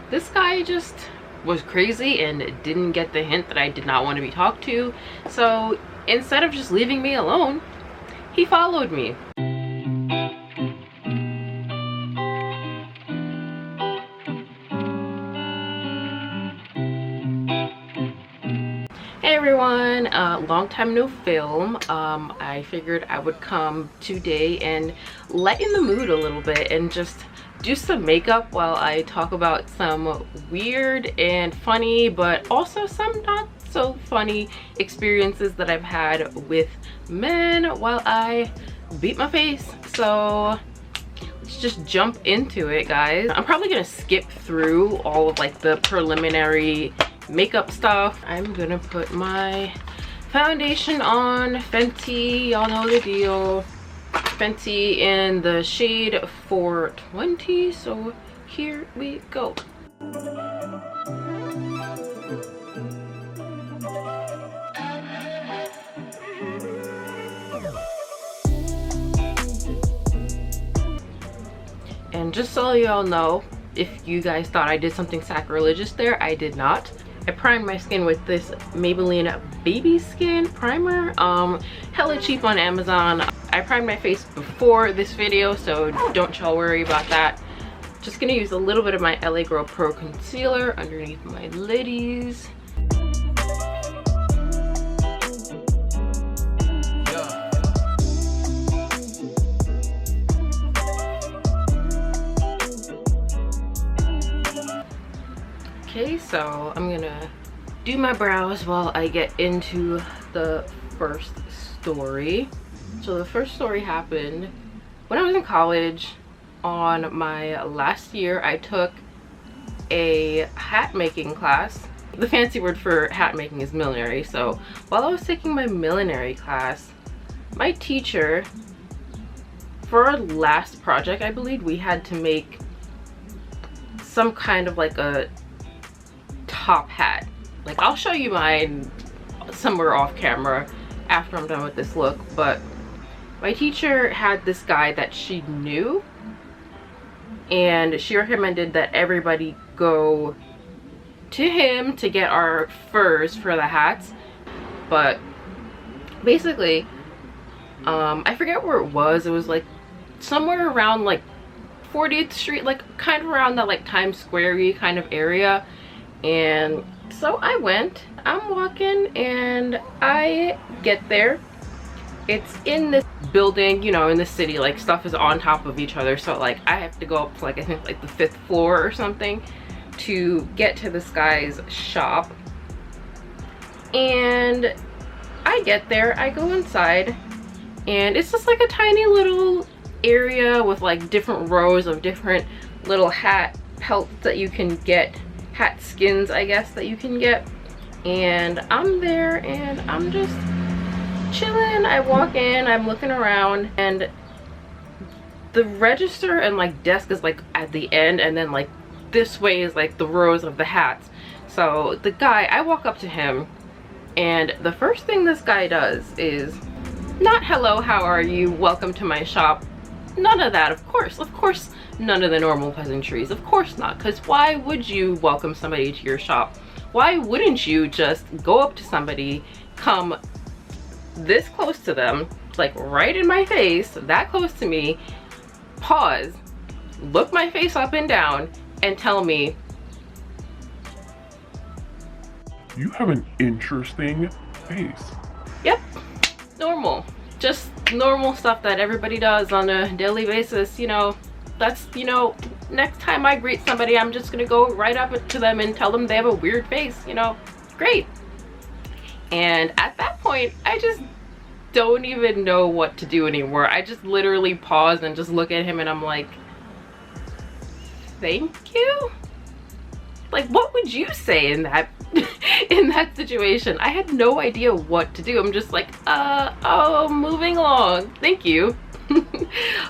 this guy just was crazy and didn't get the hint that I did not want to be talked to. So instead of just leaving me alone, he followed me. Hey everyone, long time no film. I figured I would come today and lighten the mood a little bit and just do some makeup while I talk about some weird and funny, but also some not so funny experiences that I've had with men while I beat my face. So let's just jump into it, guys. I'm probably gonna skip through all of like the preliminary makeup stuff. I'm gonna put my foundation on, Fenty, y'all know the deal. Fenty in the shade 420, so here we go. And just so y'all know, if you guys thought I did something sacrilegious there, I did not. I primed my skin with this Maybelline Baby Skin Primer, hella cheap on Amazon. I primed my face before this video, so don't y'all worry about that. Just gonna use a little bit of my LA Girl Pro Concealer underneath my liddies. Okay, so I'm gonna do my brows while I get into the first story. So the first story happened when I was in college. On my last year, I took a hat making class. The fancy word for hat making is millinery. So while I was taking my millinery class, my teacher, for our last project, I believe we had to make some kind of like a top hat. Like, I'll show you mine somewhere off camera after I'm done with this look, but my teacher had this guy that she knew, and she recommended that everybody go to him to get our furs for the hats. But basically, I forget where it was like somewhere around like 40th Street, like kind of around that like Times Square-y kind of area. And so I went, I'm walking, and I get there. It's in this building, you know, in the city, like stuff is on top of each other, so like I have to go up to like I think like the 5th floor or something to get to this guy's shop. And I get there, I go inside, and it's just like a tiny little area with like different rows of different little hat pelts that you can get, hat skins I guess that you can get. And I'm there and I'm just chilling. I walk in, I'm looking around, and the register and like desk is like at the end, and then like this way is like the rows of the hats. So the guy, I walk up to him, and the first thing this guy does is not hello, how are you, welcome to my shop, none of that. Of course none of the normal pleasantries, of course not, because why would you welcome somebody to your shop? Why wouldn't you just go up to somebody, come this close to them, like right in my face, that close to me, pause, look my face up and down, and tell me, you have an interesting face. Yep, normal, just normal stuff that everybody does on a daily basis. You know, that's, you know, next time I greet somebody, I'm just gonna go right up to them and tell them they have a weird face, you know, great. And at that point, I just don't even know what to do anymore. I just literally pause and just look at him, and I'm like, thank you? Like, what would you say in that in that situation? I had no idea what to do. I'm just like, oh, moving along, thank you.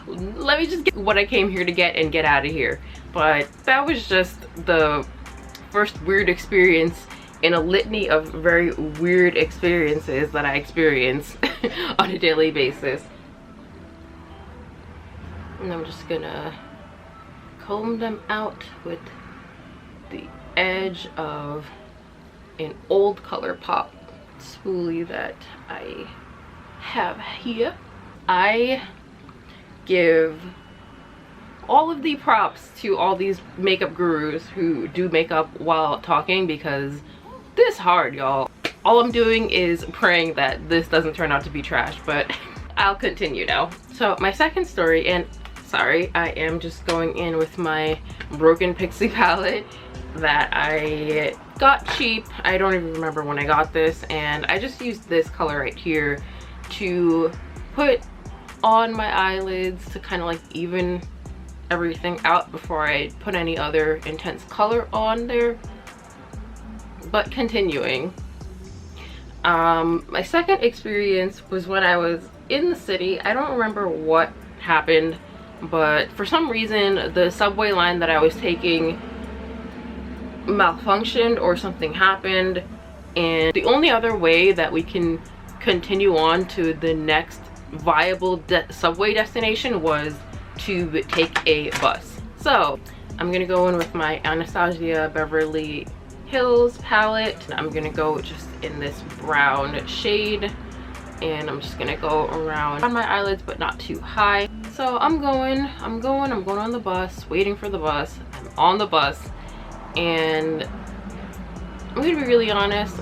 Let me just get what I came here to get and get out of here. But that was just the first weird experience in a litany of very weird experiences that I experience on a daily basis. And I'm just gonna comb them out with the edge of an old ColourPop spoolie that I have here. I give all of the props to all these makeup gurus who do makeup while talking, because this is hard, y'all. All I'm doing is praying that this doesn't turn out to be trash, but I'll continue now. So my second story, and sorry, I am just going in with my broken Pixie palette that I got cheap. I don't even remember when I got this, and I just used this color right here to put on my eyelids to kind of like even everything out before I put any other intense color on there. But continuing, my second experience was when I was in the city. I don't remember what happened, but for some reason the subway line that I was taking malfunctioned or something happened, and the only other way that we can continue on to the next viable subway destination was to take a bus. So I'm gonna go in with my Anastasia Beverly Hills palette. I'm gonna go just in this brown shade, and I'm just gonna go around on my eyelids but not too high. So I'm going on the bus, waiting for the bus. I'm on the bus, and I'm gonna be really honest,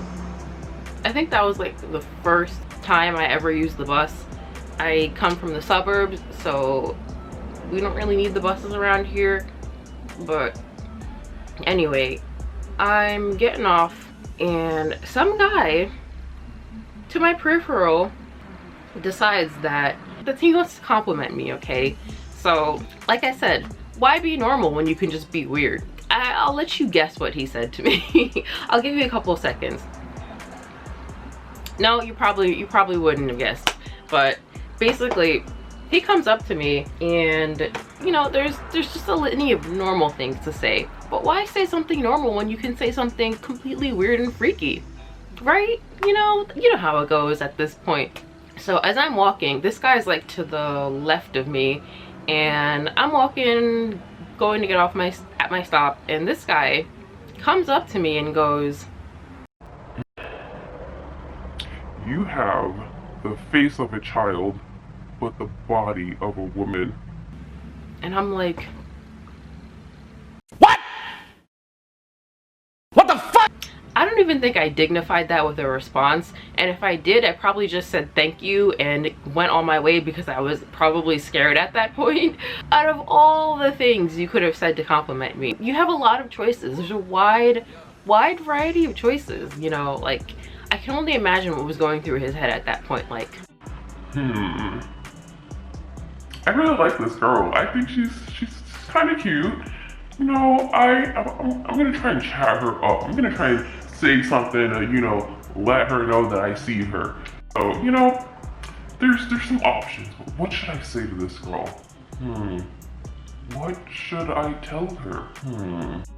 I think that was like the first time I ever used the bus. I come from the suburbs, so we don't really need the buses around here. But anyway, I'm getting off, and some guy to my peripheral decides that he wants to compliment me, okay? So like I said, why be normal when you can just be weird? I'll let you guess what he said to me. I'll give you a couple of seconds. No, you probably wouldn't have guessed, but basically he comes up to me, and you know, there's just a litany of normal things to say, but why say something normal when you can say something completely weird and freaky, right? You know how it goes at this point. So as I'm walking, this guy's like to the left of me, and I'm walking, going to get off at my stop, and this guy comes up to me and goes, You have the face of a child, but the body of a woman. and I'm like, What? What the fuck? I don't even think I dignified that with a response, and if I did, I probably just said thank you and went on my way, because I was probably scared at that point. Out of all the things you could have said to compliment me, you have a lot of choices. There's a wide variety of choices, you know. Like, I can only imagine what was going through his head at that point. Like, I really like this girl. I think she's kind of cute. You know, I'm gonna try and chat her up. I'm gonna try and say something to, you know, let her know that I see her. So, you know, there's some options. But what should I say to this girl? What should I tell her?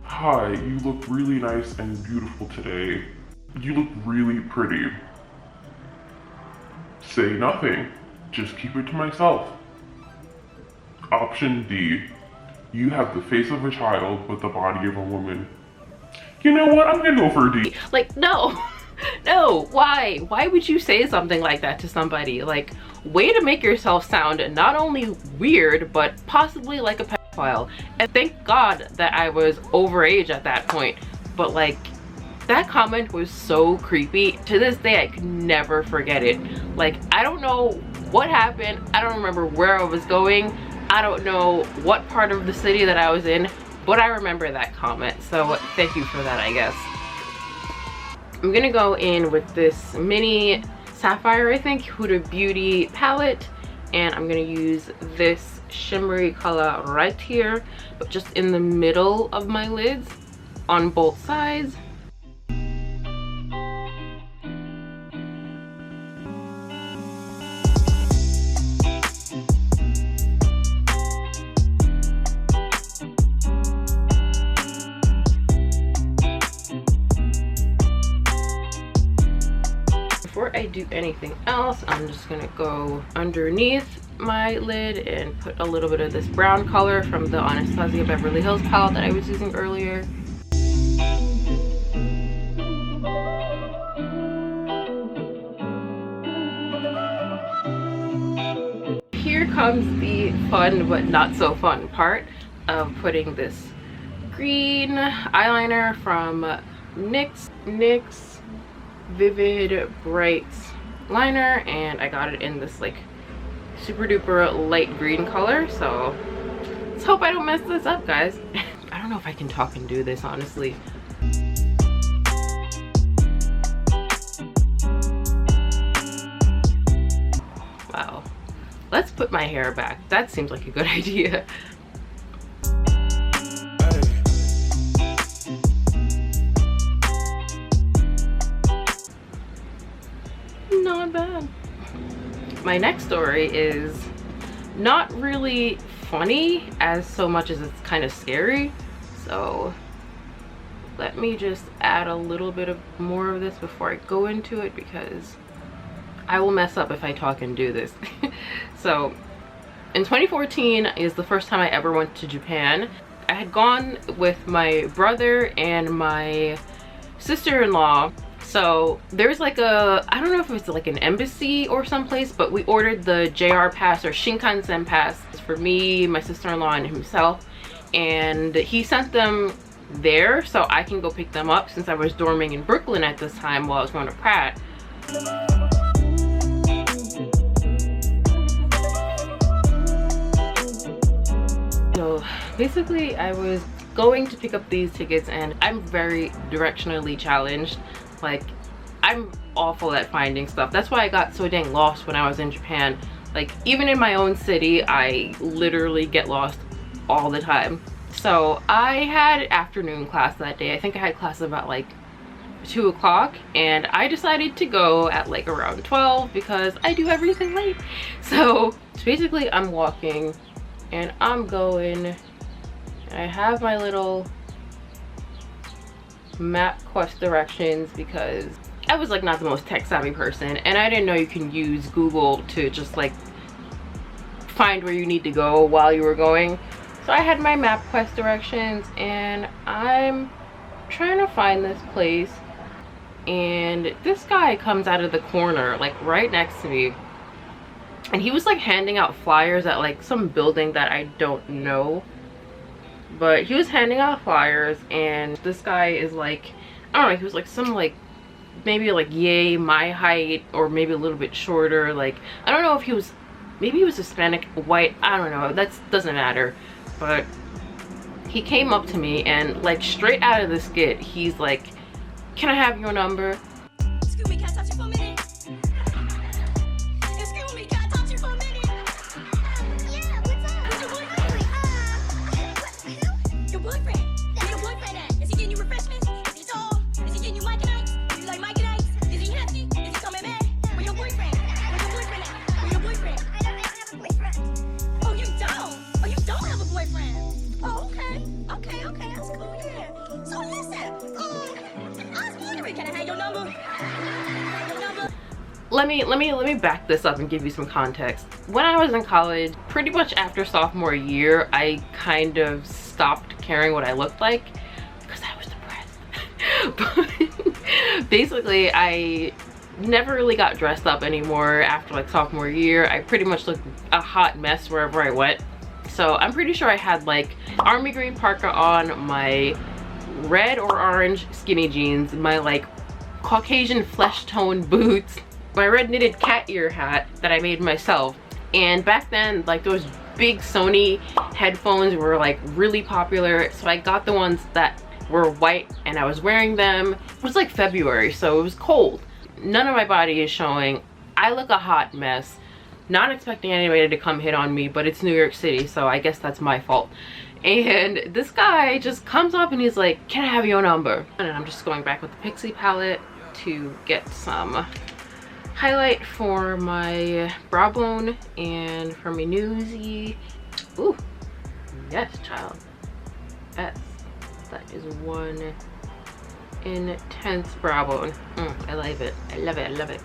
Hi, you look really nice and beautiful today. You look really pretty. Say nothing. Just keep it to myself. Option D. You have the face of a child, but the body of a woman. You know what? I'm gonna go for a D. like, no. No, why would you say something like that to somebody? Like, way to make yourself sound not only weird, but possibly like a pedophile. And thank God that I was overage at that point. But like, that comment was so creepy. To this day, I could never forget it. Like, I don't know what happened. I don't remember where I was going. I don't know what part of the city that I was in, but I remember that comment. So thank you for that, I guess. I'm gonna go in with this mini sapphire, I think, Huda Beauty palette, and I'm gonna use this shimmery color right here, but just in the middle of my lids on both sides. Before I do anything else, I'm just gonna go underneath my lid and put a little bit of this brown color from the Anastasia Beverly Hills palette that I was using earlier. comes the fun but not so fun part of putting this green eyeliner from NYX Vivid Bright liner, and I got it in this like super duper light green color. So let's hope I don't mess this up, guys. I don't know if I can talk and do this, honestly. Wow, let's put my hair back. That seems like a good idea. Not bad. My next story is not really funny as so much as it's kind of scary. So let me just add a little bit of more of this before I go into it, because I will mess up if I talk and do this. So in 2014 is the first time I ever went to Japan. I had gone with my brother and my sister-in-law. So there's like a, I don't know if it's like an embassy or someplace, but we ordered the JR pass or Shinkansen pass for me, my sister-in-law, and himself. And he sent them there so I can go pick them up, since I was dorming in Brooklyn at this time while I was going to Pratt. So basically I was going to pick up these tickets, and I'm very directionally challenged. Like, I'm awful at finding stuff. That's why I got so dang lost when I was in Japan. Like, even in my own city, I literally get lost all the time. So I had afternoon class that day. I think I had class about like 2 o'clock, and I decided to go at like around 12 because I do everything late. So basically I'm walking and I'm going, and I have my little MapQuest directions because I was like not the most tech savvy person, and I didn't know you can use Google to just like find where you need to go while you were going. So I had my MapQuest directions, and I'm trying to find this place, and this guy comes out of the corner like right next to me, and he was like handing out flyers at like some building that I don't know. But he was handing out flyers, and this guy is like, I don't know, he was like some like maybe like yay my height, or maybe a little bit shorter. Like, I don't know if he was, maybe he was Hispanic, white, I don't know, that doesn't matter. But he came up to me, and like straight out of the skit, he's like, can I have your number? Excuse me, can I touch you for a minute? Excuse me, can I touch you for a minute? Yeah, what's up? What's your boyfriend? Your boyfriend? Where your boyfriend at? Is he getting you refreshments? Is he tall? Is he getting you Mike and Ike's? Do you like Mike and Ike's? Is he hefty? Is he coming back? Where your boyfriend? Where your boyfriend at? Where your boyfriend? I don't have a boyfriend. Oh, you don't? Oh, you don't have a boyfriend? Oh, okay. Okay, that's cool, yeah. So listen, I was wondering, can I have your number? Let me back this up and give you some context. When I was in college, pretty much after sophomore year, I kind of stopped caring what I looked like because I was depressed. But basically, I never really got dressed up anymore after like sophomore year. I pretty much looked a hot mess wherever I went. So I'm pretty sure I had like army green parka on, my red or orange skinny jeans, my like Caucasian flesh tone boots, my red knitted cat ear hat that I made myself. And back then, like, those big Sony headphones were like really popular, so I got the ones that were white, and I was wearing them. It was like February, so it was cold. None of my body is showing. I look a hot mess. Not expecting anybody to come hit on me, but it's New York City, so I guess that's my fault. And this guy just comes up and he's like, can I have your number? And I'm just going back with the Pixie palette to get some highlight for my brow bone and for my newsy. Ooh, yes, child. Yes, that is one intense brow bone. I love it. I love it. I love it.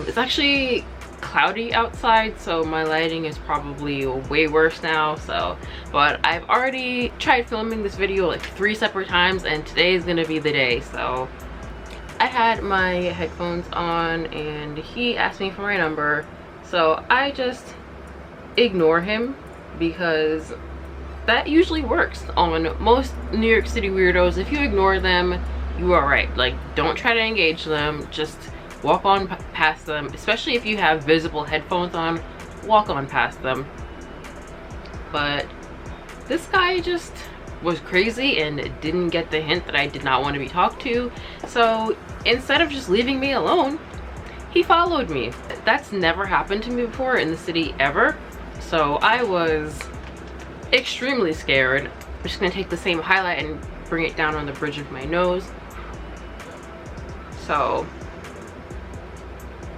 It's actually cloudy outside, so my lighting is probably way worse now. So, but I've already tried filming this video like 3 separate times, and today is gonna be the day. So I had my headphones on, and he asked me for my number, so I just ignore him, because that usually works on most New York City weirdos. If you ignore them, you are right. Like, don't try to engage them, just walk on past them. Especially if you have visible headphones on, walk on past them. But this guy just was crazy and didn't get the hint that I did not want to be talked to. So instead of just leaving me alone, he followed me. That's never happened to me before in the city ever. So I was extremely scared. I'm just gonna take the same highlight and bring it down on the bridge of my nose. So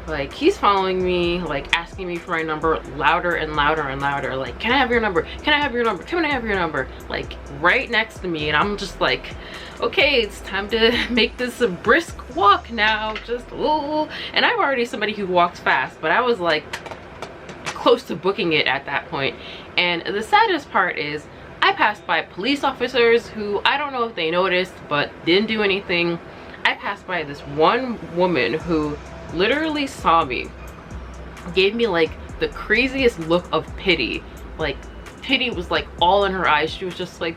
like, he's following me, like asking me for my number louder and louder and louder. Like, can I have your number? Can I have your number? Can I have your number? Like, right next to me. And I'm just like, okay, it's time to make this a brisk walk now. Just, ooh. And I'm already somebody who walks fast, but I was like close to booking it at that point. And the saddest part is, I passed by police officers who, I don't know if they noticed, but didn't do anything. I passed by this one woman who literally saw me, gave me like the craziest look of pity. Like, pity was like all in her eyes. She was just like,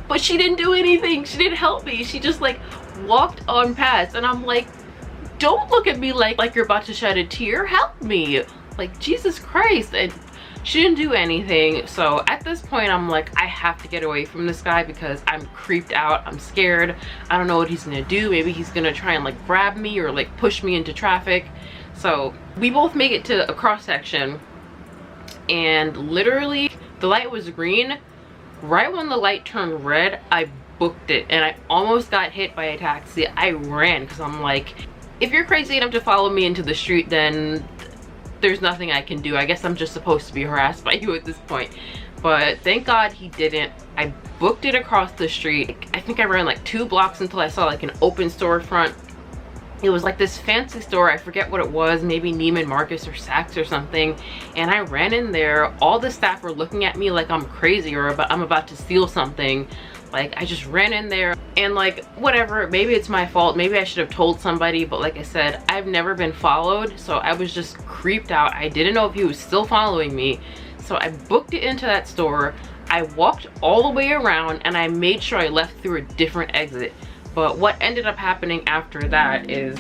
but she didn't do anything. She didn't help me. She just like walked on past. And I'm like, don't look at me like you're about to shed a tear. Help me. Like, Jesus Christ. And she didn't do anything. So at this point, I'm like, I have to get away from this guy because I'm creeped out. I'm scared. I don't know what he's gonna do. Maybe he's gonna try and like grab me or like push me into traffic. So we both make it to a cross section, and literally the light was green. Right when the light turned red, I booked it and I almost got hit by a taxi. I ran because I'm like, if you're crazy enough to follow me into the street, then there's nothing I can do. I guess I'm just supposed to be harassed by you at this point. But thank God he didn't. I booked it across the street. I think I ran like 2 blocks until I saw like an open storefront. It was like this fancy store. I forget what it was, maybe Neiman Marcus or Saks or something. And I ran in there. All the staff were looking at me like I'm crazy or I'm about to steal something. Like, I just ran in there and like, whatever, maybe it's my fault, maybe I should have told somebody, but like I said, I've never been followed, so I was just creeped out. I didn't know if he was still following me. So I booked it into that store. I walked all the way around and I made sure I left through a different exit. But what ended up happening after that is,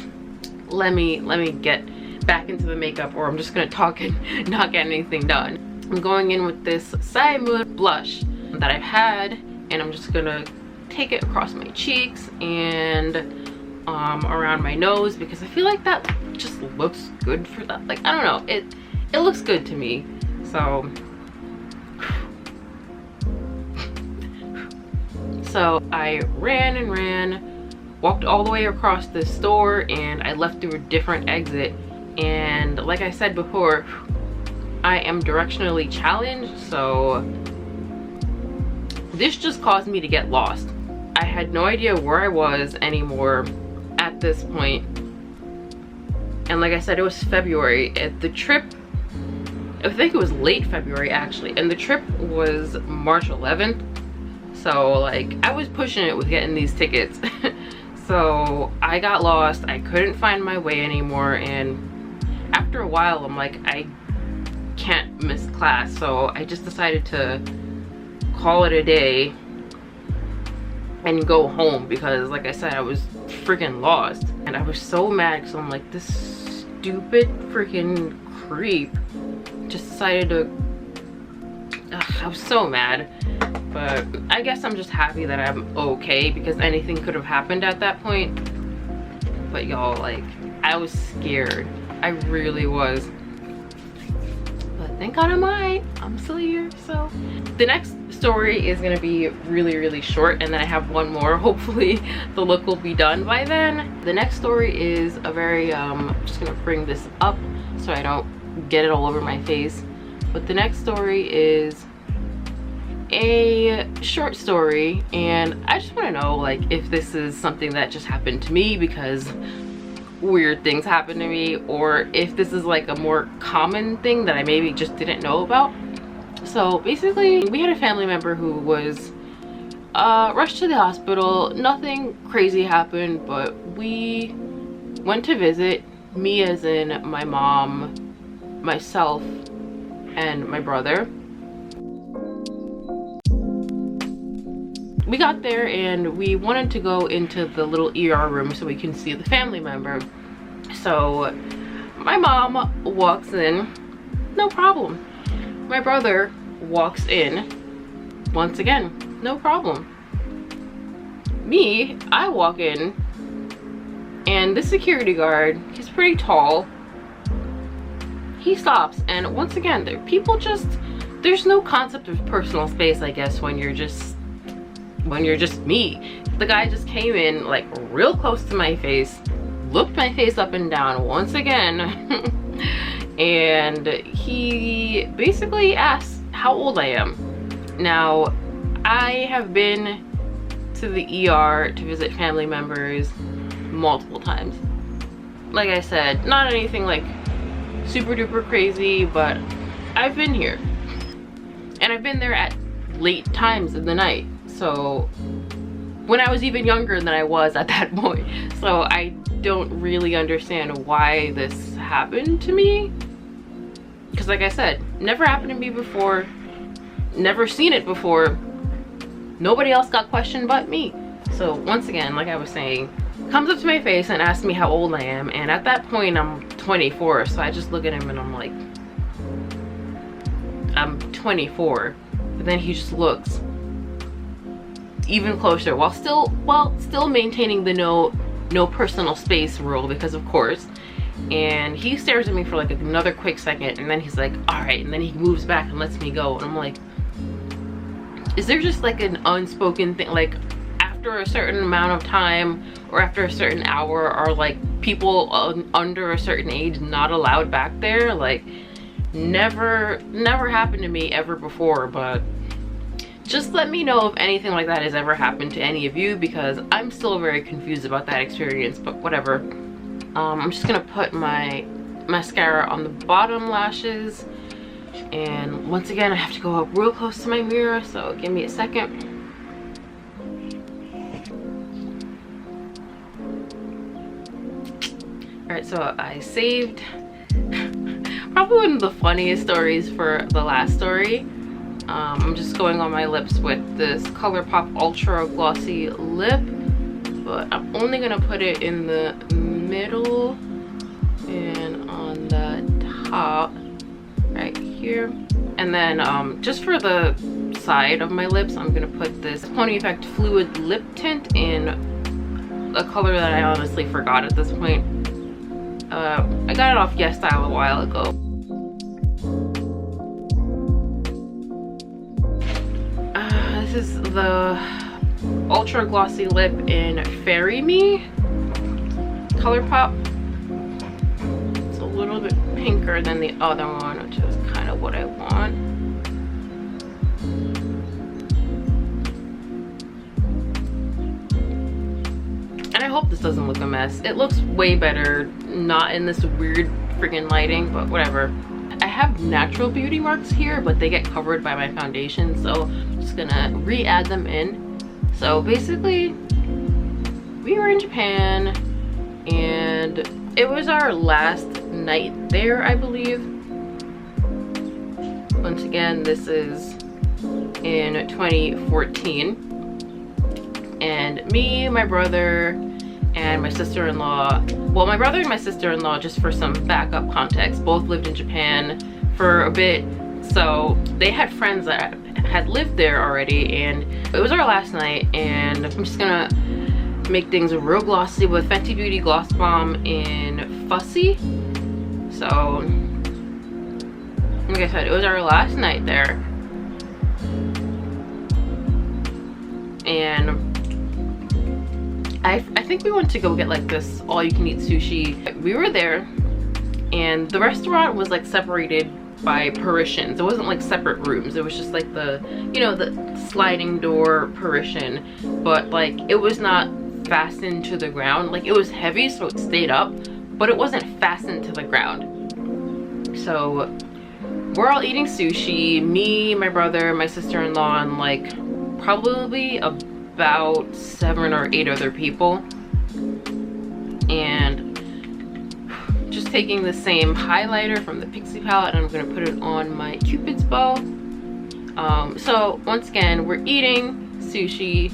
let me get back into the makeup, or I'm just gonna talk and not get anything done. I'm going in with this Soyb blush that I've had, and I'm just gonna take it across my cheeks and around my nose, because I feel like that just looks good for that. Like, I don't know, it looks good to me. So I ran and ran, walked all the way across this store, and I left through a different exit. And like I said before, I am directionally challenged, so this just caused me to get lost. I had no idea where I was anymore at this point. And like I said, it was February. The trip, I think it was late February actually, and the trip was March 11th. So like, I was pushing it with getting these tickets. So I got lost. I couldn't find my way anymore, and after a while I'm like, I can't miss class. So I just decided to call it a day and go home, because like I said, I was freaking lost. And I was so mad because I'm like, this stupid freaking creep just decided to, I was so mad. But I guess I'm just happy that I'm okay, because anything could have happened at that point. But y'all, like, I was scared. I really was. But thank God I'm still here. So the next story is gonna be really short, and then I have one more. Hopefully the look will be done by then. The next story is a very I'm just gonna bring this up so I don't get it all over my face. But the next story is a short story, and I just want to know, like, if this is something that just happened to me because weird things happen to me, or if this is like a more common thing that I maybe just didn't know about. So basically, we had a family member who was rushed to the hospital. Nothing crazy happened, but we went to visit, me as in my mom, myself and my brother. We got there and we wanted to go into the little ER room so we can see the family member. So my mom walks in, no problem. My brother walks in, once again, no problem. Me, I walk in, and the security guard, he's pretty tall, he stops, and once again, there's no concept of personal space, I guess, when you're just me. The guy just came in like real close to my face, looked my face up and down once again, and he basically asked how old I am. Now, I have been to the ER to visit family members multiple times. Like I said, not anything like super duper crazy, but I've been here. And I've been there at late times in the night. So when I was even younger than I was at that point. So I don't really understand why this happened to me. Because like I said, never happened to me before. Never seen it before. Nobody else got questioned but me. So once again, like I was saying, comes up to my face and asks me how old I am. And at that point, I'm 24. So I just look at him and I'm like, I'm 24. But then he just looks even closer while still maintaining the no personal space rule, because of course. And he stares at me for like another quick second, and then he's like, all right, and then he moves back and lets me go. And I'm like, is there just like an unspoken thing, like after a certain amount of time or after a certain hour are like people under a certain age not allowed back there? Like never happened to me ever before, but just let me know if anything like that has ever happened to any of you, because I'm still very confused about that experience, but whatever. I'm just gonna put my mascara on the bottom lashes, and once again I have to go up real close to my mirror, so give me a second. Alright, so I saved probably one of the funniest stories for the last story. I'm just going on my lips with this ColourPop Ultra Glossy Lip, but I'm only gonna put it in the middle and on the top right here. And then just for the side of my lips, I'm gonna put this Pony Effect Fluid Lip Tint in a color that I honestly forgot at this point. I got it off Yes Style a while ago. This is the Ultra Glossy Lip in Fairy Me ColourPop. It's a little bit pinker than the other one, which is kind of what I want. And I hope this doesn't look a mess. It looks way better not in this weird freaking lighting, but whatever. I have natural beauty marks here, but they get covered by my foundation, so I'm just gonna re-add them in. So basically, we were in Japan, and it was our last night there, I believe. Once again, this is in 2014. And me, my brother, and my sister-in-law, well, my brother and my sister-in-law, just for some backup context, both lived in Japan for a bit, so they had friends that had lived there already, and it was our last night. And I'm just gonna make things real glossy with Fenty Beauty Gloss Bomb in Fussy. So like I said, it was our last night there, and I think we went to go get like this all-you-can-eat sushi. We were there, and the restaurant was like separated by Parisians. It wasn't like separate rooms. It was just like the, you know, the sliding door Parisian, but like it was not fastened to the ground. Like it was heavy, so it stayed up, but it wasn't fastened to the ground. So we're all eating sushi, me, my brother, my sister-in-law, and like probably about 7 or 8 other people. And just taking the same highlighter from the Pixie palette and I'm gonna put it on my Cupid's bow. So once again, we're eating sushi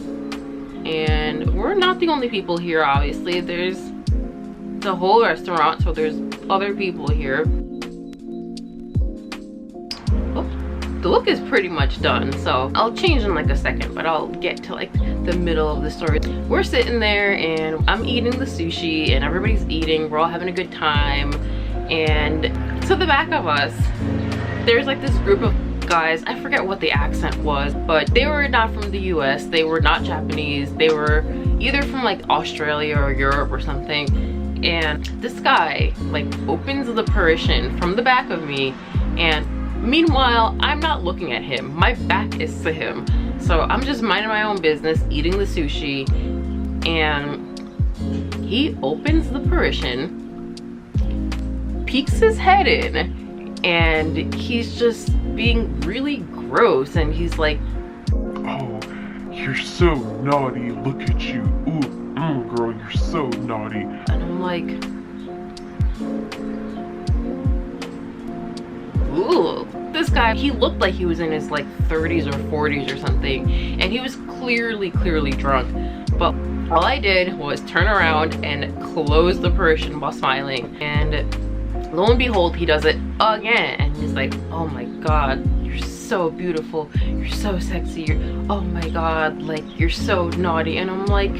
and we're not the only people here, obviously. There's the whole restaurant, so there's other people here. Oh, the look is pretty much done, so I'll change in like a second, but I'll get to like the middle of the story. We're sitting there and I'm eating the sushi and everybody's eating, we're all having a good time, and to the back of us there's like this group of guys. I forget what the accent was, but they were not from the US, they were not Japanese, they were either from like Australia or Europe or something. And this guy like opens the Parisian from the back of me, and meanwhile I'm not looking at him, my back is to him, so I'm just minding my own business eating the sushi, and he opens the Parisian, peeks his head in, and he's just being really gross, and he's like, Oh, you're so naughty. Look at you. Ooh, girl, you're so naughty. and I'm like, ooh. This guy, he looked like he was in his like 30s or 40s or something, and he was clearly drunk. But all I did was turn around and close the Parisian while smiling, and lo and behold, he does it again, and he's like, oh my god, you're so beautiful, you're so sexy, oh my god, like, you're so naughty. And I'm like,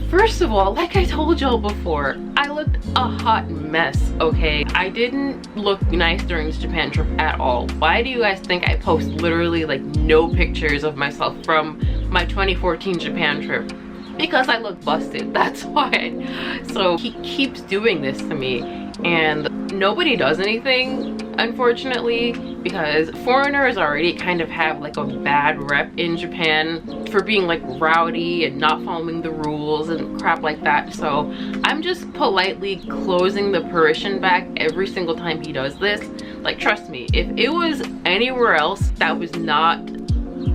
first of all, like I told y'all before, I looked a hot mess, okay? I didn't look nice during this Japan trip at all. Why do you guys think I post literally like no pictures of myself from my 2014 Japan trip? Because I look busted, that's why. So he keeps doing this to me, and nobody does anything, unfortunately, because foreigners already kind of have like a bad rep in Japan for being like rowdy and not following the rules and crap like that. So I'm just politely closing the Parisian back every single time he does this. Like, trust me, if it was anywhere else that was not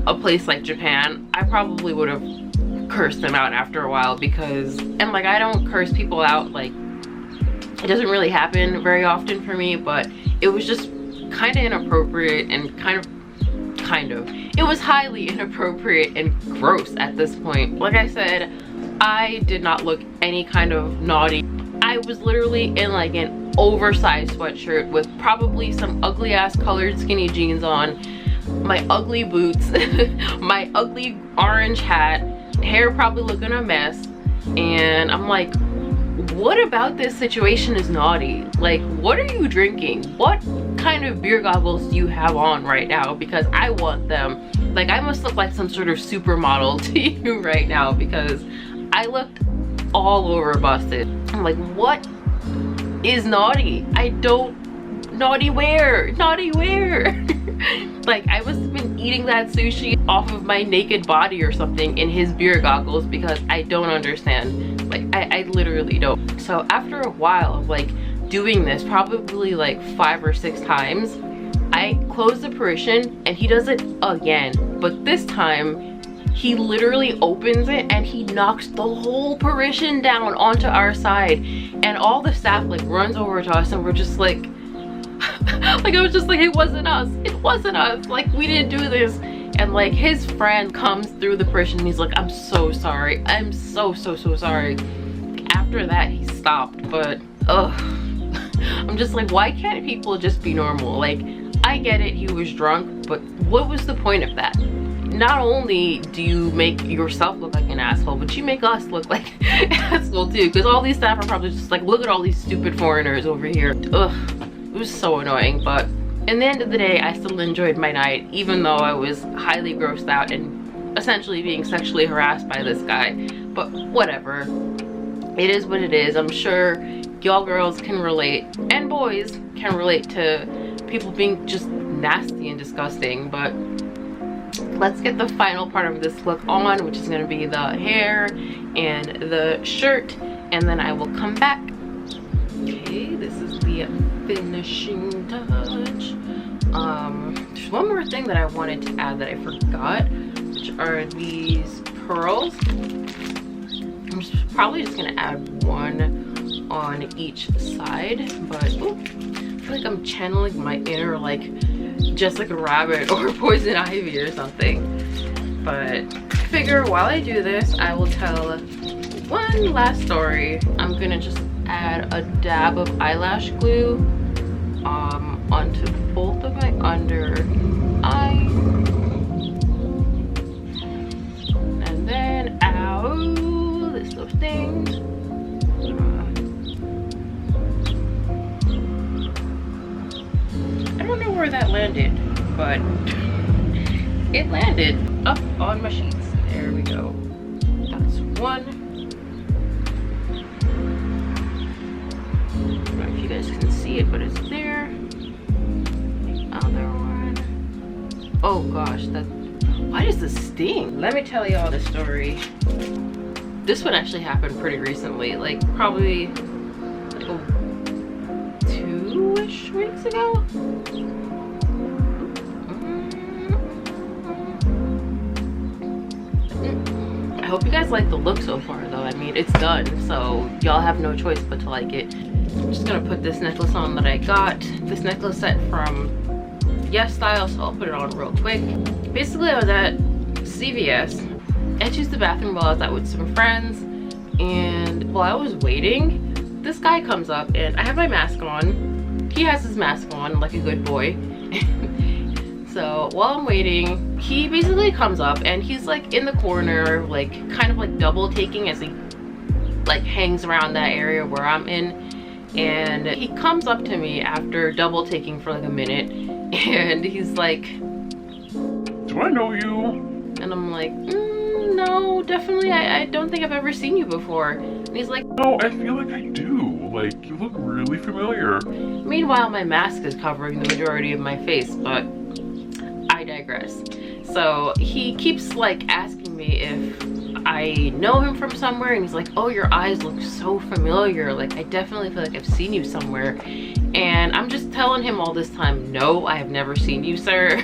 a place like Japan, I probably would have cursed them out after a while, because, and like, I don't curse people out, like, it doesn't really happen very often for me, but it was just kind of inappropriate and kind of it was highly inappropriate and gross at this point. Like I said, I did not look any kind of naughty. I was literally in like an oversized sweatshirt with probably some ugly ass colored skinny jeans on, my ugly boots, my ugly orange hat, hair probably looking a mess, and I'm like, what about this situation is naughty? Like, what are you drinking? What kind of beer goggles do you have on right now? Because I want them. Like, I must look like some sort of supermodel to you right now, because I looked all over busted. I'm like, what is naughty? I don't, naughty where? Naughty where? Like, I must have been eating that sushi off of my naked body or something in his beer goggles, because I don't understand. Like, I literally don't. So after a while of like doing this, probably like 5 or 6 times, I close the Parisian and he does it again. But this time, he literally opens it and he knocks the whole Parisian down onto our side. And all the staff like runs over to us, and we're just like, like, I was just like, it wasn't us, it wasn't us, like, we didn't do this. And like, his friend comes through the Parisian and he's like, I'm so sorry, I'm so sorry. After that he stopped, but I'm just like, why can't people just be normal? Like, I get it, he was drunk, but what was the point of that? Not only do you make yourself look like an asshole, but you make us look like an asshole too, because all these staff are probably just like, look at all these stupid foreigners over here. Ugh. It was so annoying. But in the end of the day, I still enjoyed my night, even though I was highly grossed out and essentially being sexually harassed by this guy. But whatever, it is what it is. I'm sure y'all girls can relate, and boys can relate, to people being just nasty and disgusting. But let's get the final part of this look on, which is going to be the hair and the shirt, and then I will come back. Okay, this is the finishing touch. There's one more thing that I wanted to add that I forgot, which are these pearls. I'm probably just gonna add one on each side. But ooh, I feel like I'm channeling my inner like Jessica Rabbit or Poison Ivy or something. But I figure while I do this, I will tell one last story. I'm gonna just add a dab of eyelash glue onto both of my under eyes. And then, ow, this little thing. I don't know where that landed, but it landed up on my sheets. There we go. That's one. I don't know if you guys can see it, but it's there. The other one. Oh gosh, why does this sting? Let me tell you all the story. This one actually happened pretty recently, like probably like 2-ish weeks ago. I hope you guys like the look so far though. I mean, it's done, so y'all have no choice but to like it. I'm just gonna put this necklace on that I got. This necklace set from Yes Style, so I'll put it on real quick. Basically, I was at CVS. I had to use the bathroom while I was out with some friends, and while I was waiting, this guy comes up and I have my mask on. He has his mask on like a good boy. So while I'm waiting, he basically comes up and he's like in the corner, like kind of like double taking as he like hangs around that area where I'm in. And he comes up to me after double taking for like a minute and he's like, "Do I know you?" And I'm like, no, definitely, I don't think I've ever seen you before. And he's like, "No, I feel like I do. Like, you look really familiar." Meanwhile, my mask is covering the majority of my face, but I digress. So he keeps like asking me if I know him from somewhere, and he's like, "Oh, your eyes look so familiar. Like, I definitely feel like I've seen you somewhere." And I'm just telling him all this time, "No, I have never seen you, sir."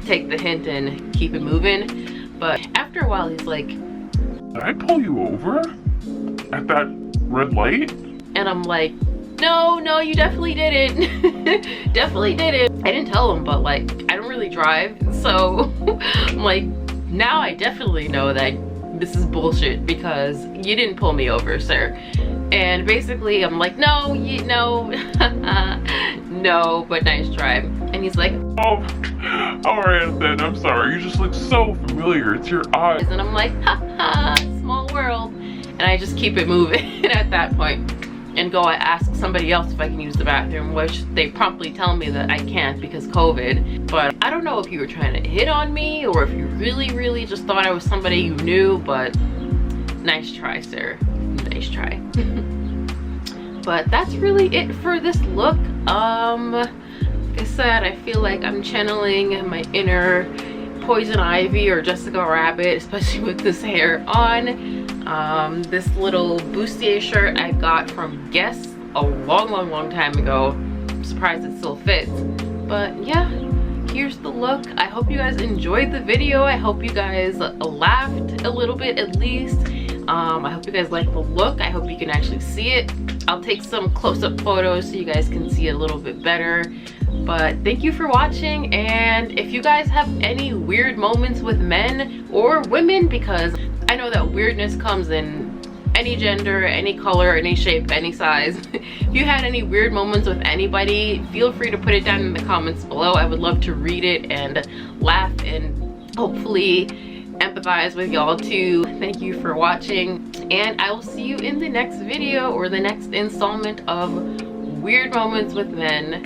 Take the hint and keep it moving. But after a while, he's like, "Did I pull you over at that red light?" And I'm like, no, you definitely didn't. Definitely didn't. I didn't tell him, but like, I don't really drive, so I'm like, now I definitely know that this is bullshit because you didn't pull me over, sir. And basically I'm like, no, no, but nice try. And he's like, "Oh, alright then, I'm sorry. You just look so familiar. It's your eyes." and I'm like, small world. And I just keep it moving at that point and go ask somebody else if I can use the bathroom, which they promptly tell me that I can't because COVID. But I don't know if you were trying to hit on me or if you really just thought I was somebody you knew, but nice try, sir. Nice try. But that's really it for this look. Like I said, I feel like I'm channeling my inner Poison Ivy or Jessica Rabbit, especially with this hair on. This little bustier shirt I got from Guess a long time ago. I'm surprised it still fits. But yeah, here's the look. I hope you guys enjoyed the video. I hope you guys laughed a little bit at least. I hope you guys like the look. I hope you can actually see it. I'll take some close-up photos so you guys can see it a little bit better. But thank you for watching, and if you guys have any weird moments with men or women, because I know that weirdness comes in any gender, any color, any shape, any size. If you had any weird moments with anybody, feel free to put it down in the comments below. I would love to read it and laugh and hopefully empathize with y'all too. Thank you for watching, and I will see you in the next video or the next installment of Weird Moments with Men.